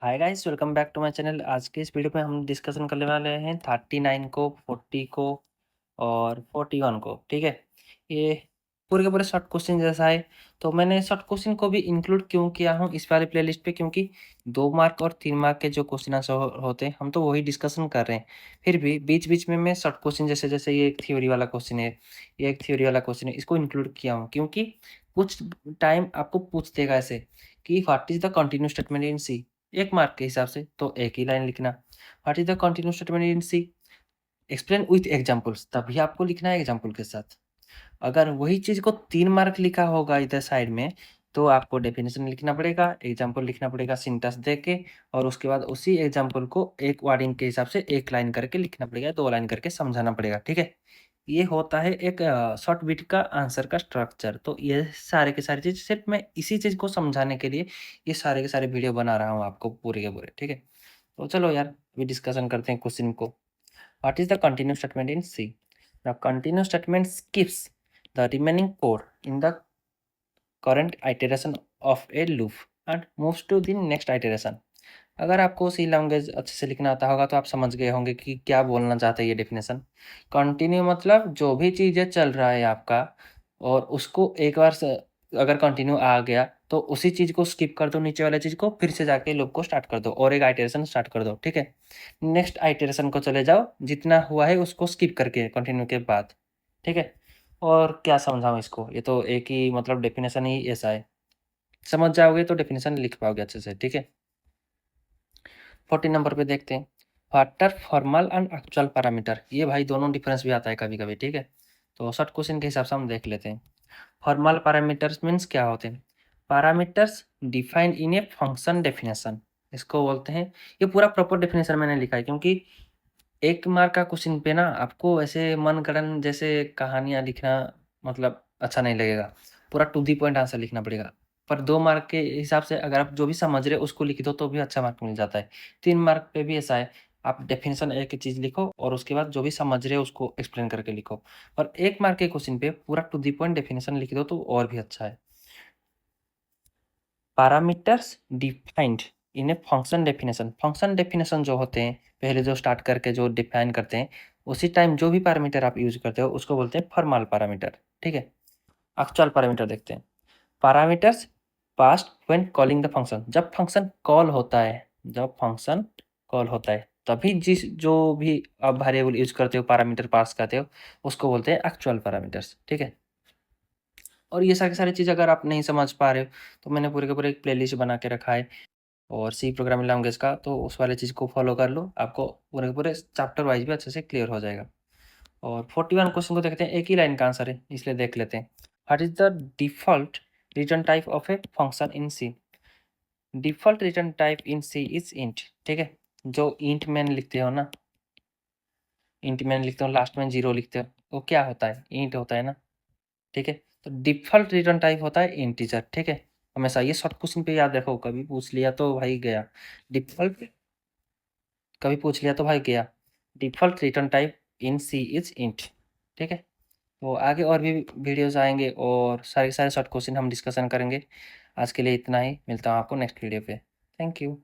Hi guys, welcome back to my channel. आज के इस वीडियो में हम डिस्कशन करने वाले हैं 39 को, 40 को और 41 को। ठीक है, ये पूरे के पूरे शॉर्ट क्वेश्चन जैसा है। तो मैंने शॉर्ट क्वेश्चन को भी इंक्लूड क्यों किया हूँ इस वाले प्लेलिस्ट पे, क्योंकि 2 मार्क और 3 मार्क के जो क्वेश्चन आंसर होते हैं हम तो वही डिस्कशन कर रहे हैं। फिर भी बीच बीच में मैं शॉर्ट क्वेश्चन जैसे जैसे ये एक थ्योरी वाला क्वेश्चन है, ये एक थ्योरी वाला क्वेश्चन है, इसको इंक्लूड किया हूँ क्योंकि कुछ टाइम आपको पूछ देगा ऐसे कि what is the continuous statement in C. 1 mark के हिसाब से तो एक ही लाइन लिखना, what is the continuous statement in C, explain with examples, तभी आपको लिखना है एग्जांपल के साथ। अगर वही चीज़ को 3 मार्क लिखा होगा इधर साइड में, तो आपको डेफिनेशन लिखना पड़ेगा, एग्जांपल लिखना पड़ेगा सिंटैक्स दे के, और उसके बाद उसी एग्जांपल को एक वर्डिंग के हिसाब से 1 लाइन करके लिखना पड़ेगा, 2 लाइन करके समझाना पड़ेगा। ठीक है? ये होता है एक शॉर्ट बिट का आंसर का स्ट्रक्चर। तो ये सारे के सारी चीज़ सिर्फ मैं इसी चीज़ को समझाने के लिए ये सारे के सारे वीडियो बना रहा हूँ आपको पूरे के पूरे। ठीक है? तो चलो यार, अभी डिस्कशन करते हैं क्वेश्चन को। What is the continuous statement in C? The continuous statement skips the remaining code in the current iteration of a loop and moves to the next iteration। अगर आपको सी लैंग्वेज अच्छे से लिखना आता होगा तो आप समझ गए होंगे कि क्या बोलना चाहते हैं ये डेफिनेशन। कंटिन्यू मतलब जो भी चीज़ें चल रहा है आपका, और उसको एक बार अगर कंटिन्यू आ गया तो उसी चीज़ को स्किप कर दो, नीचे वाले चीज़ को फिर से जाके लूप को स्टार्ट कर दो और एक आइटरेशन स्टार्ट कर दो। ठीक है, नेक्स्ट आइटरेशन को चले जाओ, जितना हुआ है उसको स्किप करके कंटिन्यू के बाद। ठीक है, और क्या समझाऊँ इसको, ये तो एक ही मतलब डेफिनेशन ही ऐसा है, समझ जाओगे तो डेफिनेशन लिख पाओगे अच्छे से। ठीक है, 40 नंबर पे देखते हैं, what are formal and actual parameter. ये भाई दोनों डिफरेंस भी आता है कभी कभी। ठीक है, तो शॉर्ट क्वेश्चन के हिसाब से हम देख लेते हैं। फॉर्मल पैरामीटर्स मीन्स क्या होते हैं? Parameters defined in a function definition, इसको बोलते हैं। ये पूरा प्रॉपर डेफिनेशन मैंने लिखा है क्योंकि 1 मार्क का क्वेश्चन पे ना आपको ऐसे मनगढ़ंत जैसे कहानियाँ लिखना मतलब अच्छा नहीं लगेगा। पूरा टू द पॉइंट आंसर लिखना पड़ेगा। पर 2 मार्क के हिसाब से अगर आप जो भी समझ रहे हो उसको लिख दो तो भी अच्छा मार्क मिल जाता है। 3 मार्क पे भी ऐसा है, आप डेफिनेशन एक ही चीज़ लिखो और उसके बाद जो भी समझ रहे हो उसको एक्सप्लेन करके लिखो। और 1 मार्क के क्वेश्चन पे पूरा टू द पॉइंट डेफिनेशन लिख दो तो और भी अच्छा है। Parameters defined in a function definition, function definition जो होते हैं पहले जो स्टार्ट करके जो डिफाइन करते हैं, उसी टाइम जो भी पैरामीटर आप यूज करते हो उसको बोलते हैं फॉर्मल पैरामीटर। ठीक है, एक्चुअल पैरामीटर देखते हैं। Parameters passed when calling the function, जब फंक्शन कॉल होता है, जब फंक्शन कॉल होता है तभी जिस जो भी आप वेरिएबल यूज करते हो, पैरामीटर पास करते हो, उसको बोलते हैं एक्चुअल पैरामीटर्स। ठीक है, और ये सारी चीज़ अगर आप नहीं समझ पा रहे हो तो मैंने पूरे के पूरे एक प्लेलिस्ट बना के रखा है और सी प्रोग्रामिंग लैंग्वेज का, तो उस वाले चीज़ को फॉलो कर लो, आपको पूरे के पूरे चैप्टर वाइज भी अच्छे से क्लियर हो जाएगा। और 41 क्वेश्चन को देखते हैं, एक ही लाइन का आंसर है इसलिए देख लेते हैं। What is the default return type of a function in C? Default return type in C is int. ठीक है, जो इंट मैन लिखते हो ना, इंट मैन लिखते हो लास्ट में 0 लिखते हो, वो क्या होता है? इंट होता है ना। ठीक है, तो डिफ़ॉल्ट रिटर्न टाइप होता है इंटीजर। ठीक है, हमेशा ये शॉर्ट क्वेश्चन पे याद रखो, कभी पूछ लिया तो भाई गया। डिफ़ॉल्ट कभी पूछ लिया तो भाई गया। Default return type in C is int. ठीक है? तो आगे और भी वीडियोज़ आएँगे और सारे के सारे शॉर्ट क्वेश्चन हम डिस्कशन करेंगे। आज के लिए इतना ही, मिलता हूँ आपको नेक्स्ट वीडियो पे। Thank you.